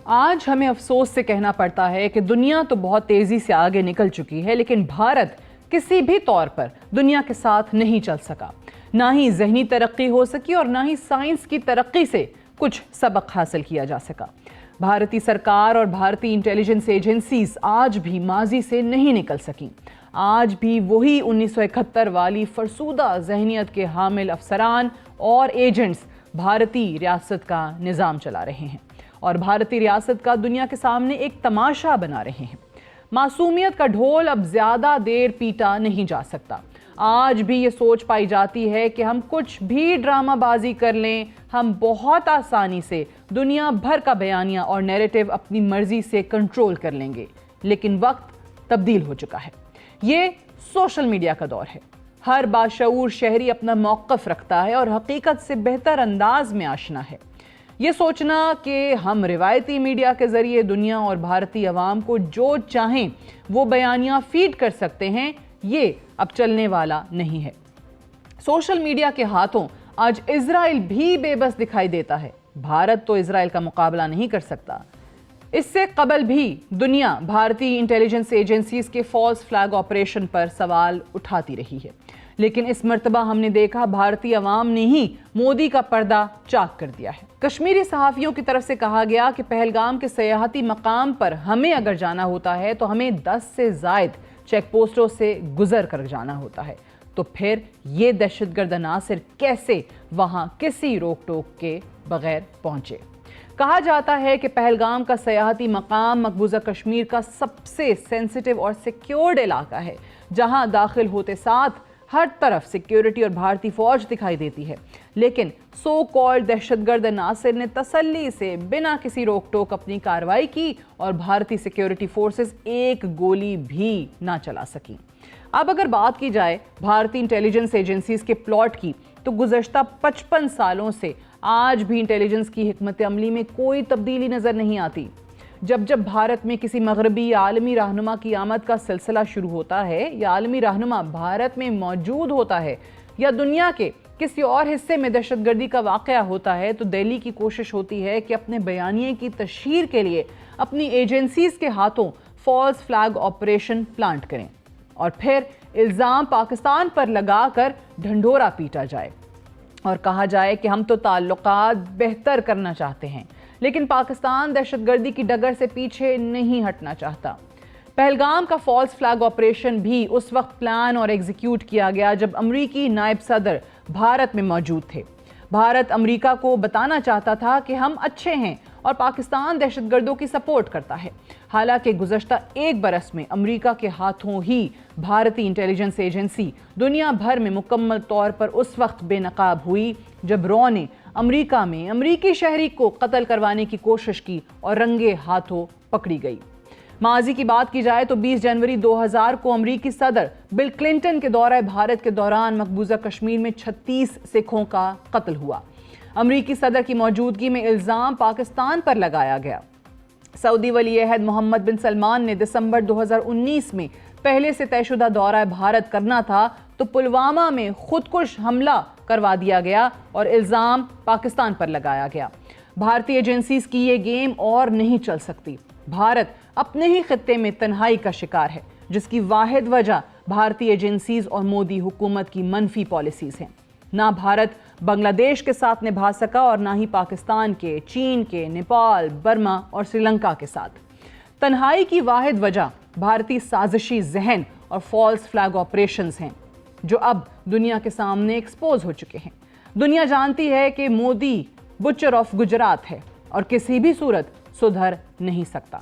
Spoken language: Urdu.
آج ہمیں افسوس سے کہنا پڑتا ہے کہ دنیا تو بہت تیزی سے آگے نکل چکی ہے، لیکن بھارت کسی بھی طور پر دنیا کے ساتھ نہیں چل سکا۔ نہ ہی ذہنی ترقی ہو سکی اور نہ ہی سائنس کی ترقی سے کچھ سبق حاصل کیا جا سکا۔ بھارتی سرکار اور بھارتی انٹیلیجنس ایجنسیز آج بھی ماضی سے نہیں نکل سکیں۔ آج بھی وہی 1971 والی فرسودہ ذہنیت کے حامل افسران اور ایجنٹس بھارتی ریاست کا نظام چلا رہے ہیں اور بھارتی ریاست کا دنیا کے سامنے ایک تماشا بنا رہے ہیں۔ معصومیت کا ڈھول اب زیادہ دیر پیٹا نہیں جا سکتا۔ آج بھی یہ سوچ پائی جاتی ہے کہ ہم کچھ بھی ڈرامہ بازی کر لیں، ہم بہت آسانی سے دنیا بھر کا بیانیہ اور نیریٹو اپنی مرضی سے کنٹرول کر لیں گے، لیکن وقت تبدیل ہو چکا ہے۔ یہ سوشل میڈیا کا دور ہے۔ ہر باشعور شہری اپنا موقف رکھتا ہے اور حقیقت سے بہتر انداز میں آشنا ہے۔ یہ سوچنا کہ ہم روایتی میڈیا کے ذریعے دنیا اور بھارتی عوام کو جو چاہیں وہ بیانیہ فیڈ کر سکتے ہیں، یہ اب چلنے والا نہیں ہے۔ سوشل میڈیا کے ہاتھوں آج اسرائیل بھی بے بس دکھائی دیتا ہے۔ بھارت تو اسرائیل کا مقابلہ نہیں کر سکتا۔ اس سے قبل بھی دنیا بھارتی انٹیلیجنس ایجنسیز کے فالس فلیگ آپریشن پر سوال اٹھاتی رہی ہے، لیکن اس مرتبہ ہم نے دیکھا بھارتی عوام نے ہی مودی کا پردہ چاک کر دیا ہے۔ کشمیری صحافیوں کی طرف سے کہا گیا کہ پہلگام کے سیاحتی مقام پر ہمیں اگر جانا ہوتا ہے تو ہمیں 10 سے زائد چیک پوسٹوں سے گزر کر جانا ہوتا ہے، تو پھر یہ دہشت گرد عناصر کیسے وہاں کسی روک ٹوک کے بغیر پہنچے؟ کہا جاتا ہے کہ پہلگام کا سیاحتی مقام مقبوضہ کشمیر کا سب سے سینسٹیو اور سیکیورڈ علاقہ ہے، جہاں داخل ہوتے ساتھ ہر طرف سیکیورٹی اور بھارتی فوج دکھائی دیتی ہے، لیکن سو کالڈ دہشت گرد عناصر نے تسلی سے بنا کسی روک ٹوک اپنی کارروائی کی اور بھارتی سیکیورٹی فورسز ایک گولی بھی نہ چلا سکیں۔ اب اگر بات کی جائے بھارتی انٹیلیجنس ایجنسیز کے پلاٹ کی، تو گزشتہ 55 سالوں سے آج بھی انٹیلیجنس کی حکمت عملی میں کوئی تبدیلی نظر نہیں آتی۔ جب بھارت میں کسی مغربی یا عالمی رہنما کی آمد کا سلسلہ شروع ہوتا ہے یا عالمی رہنما بھارت میں موجود ہوتا ہے یا دنیا کے کسی اور حصے میں دہشت گردی کا واقعہ ہوتا ہے، تو دہلی کی کوشش ہوتی ہے کہ اپنے بیانیے کی تشہیر کے لیے اپنی ایجنسیز کے ہاتھوں فالس فلیگ آپریشن پلانٹ کریں اور پھر الزام پاکستان پر لگا کر ڈھنڈورا پیٹا جائے اور کہا جائے کہ ہم تو تعلقات بہتر کرنا چاہتے ہیں، لیکن پاکستان دہشت گردی کی ڈگر سے پیچھے نہیں ہٹنا چاہتا۔ پہلگام کا فالس فلیگ آپریشن بھی اس وقت پلان اور ایگزیکیوٹ کیا گیا جب امریکی نائب صدر بھارت میں موجود تھے۔ بھارت امریکہ کو بتانا چاہتا تھا کہ ہم اچھے ہیں اور پاکستان دہشت گردوں کی سپورٹ کرتا ہے۔ حالانکہ گزشتہ 1 برس میں امریکہ کے ہاتھوں ہی بھارتی انٹیلیجنس ایجنسی دنیا بھر میں مکمل طور پر اس وقت بے نقاب ہوئی جب رو نے امریکہ میں امریکی شہری کو قتل کروانے کی کوشش کی اور رنگے ہاتھوں پکڑی گئی۔ ماضی کی بات کی جائے تو 20 جنوری 2000 کو امریکی صدر بل کلنٹن کے دورہ بھارت کے دوران مقبوضہ کشمیر میں 36 سکھوں کا قتل ہوا۔ امریکی صدر کی موجودگی میں الزام پاکستان پر لگایا گیا۔ سعودی ولی عہد محمد بن سلمان نے دسمبر 2019 میں پہلے سے طے شدہ دورہ بھارت کرنا تھا، تو پلوامہ میں خودکش حملہ کروا دیا گیا اور الزام پاکستان پر لگایا گیا۔ بھارتی ایجنسیز کی یہ گیم اور نہیں چل سکتی۔ بھارت اپنے ہی خطے میں تنہائی کا شکار ہے، جس کی واحد وجہ بھارتی ایجنسیز اور مودی حکومت کی منفی پالیسیز ہیں۔ نہ بھارت بنگلہ دیش کے ساتھ نبھا سکا اور نہ ہی پاکستان کے، چین کے، نیپال، برما اور سری لنکا کے ساتھ۔ تنہائی کی واحد وجہ بھارتی سازشی ذہن اور فالس فلیگ آپریشنز ہیں، جو اب دنیا کے سامنے ایکسپوز ہو چکے ہیں۔ دنیا جانتی ہے کہ مودی بچر آف گجرات ہے اور کسی بھی صورت سدھر نہیں سکتا۔